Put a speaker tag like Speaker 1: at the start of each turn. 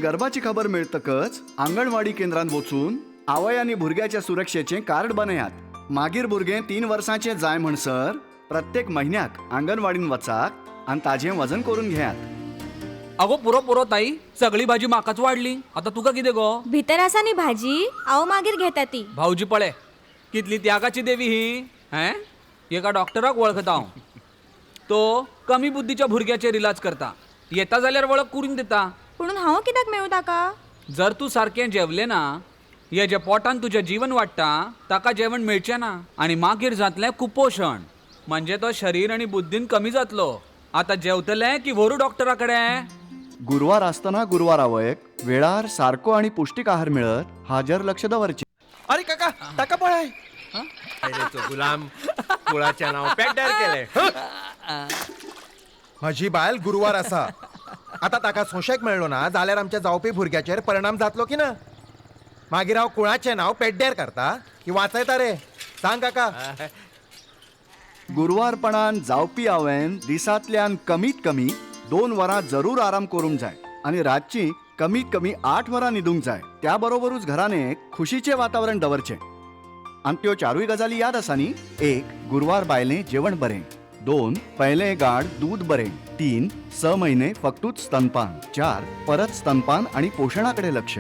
Speaker 1: गर्भाची खबर मिळतकच अंगणवाडी केंद्रात वचून आवय आनी भुरग्याच्या सुरक्षेचे कार्ड बनयात. मागीर भुरगे 3 वर्सांचे जाय म्हणसर प्रत्येक महिन्याक अंगणवाडीन वचाक आणि ताजें वजन करून घेयात.
Speaker 2: अगो पुरो पुरो ताई, सगळी भाजी म्हाकाच वाडली. आता तुका कितें गो?
Speaker 3: भितर आसा न्ही भाजी, हांव मागीर घेता ती.
Speaker 2: भाऊजी पळय, कितली त्यागाची देवी ही. हैं? एका डॉक्टराक वळखता हांव. तो कमी बुद्धीच्या भुरग्याचेर इलाज करता. येता जाल्यार वळख करून दिता.
Speaker 3: म्हणून हांव कित्याक मेळू ताका?
Speaker 2: जर तू सारकें जेवलें ना, हे जे पोटान तुजें जीवन वाडटा ताका जेवण मेळचें ना आनी मागीर जातलें कुपोशण. म्हणजे तो शरीर आनी बुद्धीन कमी जातलो. आता जेवतलें की व्हरू डॉक्टरा कडेन?
Speaker 1: गुरुवार आसतना गुरुवार आवयक वेळार सारको आणि पौष्टिक आहार मिळत हाजेर लक्ष दवरचे.
Speaker 4: अरे काका ताका पळय. अरे तो गुलाम कुळाचे नाव पेड्ड्यार केले. माझी बायल गुरुवार आसा. आता ताका सोंशेक मेळ्ळो ना जाल्यार आमच्या जावपी भुरग्याचेर परिणाम जातलो की ना. मागीर हांव कुळाचें नाव पेड्ड्यार करता की वाचयता रे? सांग काका.
Speaker 1: गुरुवारपणान जावपी आवयन दिसांतल्यान कमीत कमी 2 वरां जरूर आराम करूंक जाय आणि रातची कमीत कमी 8 वरां न्हिदूंक जाय. त्या बरोबरूच घरान एक खुशीचें वातावरण दवरचें. आणि त्यो 4 गजाली याद आसा न्ही? 1 गुरुवार बायलें जेवण बरें. 2 पयलें गाड दूध बरें. 3 6 महिने फक्तूच स्तनपान. 4 परत स्तनपान आणि पोषणाकडे लक्ष.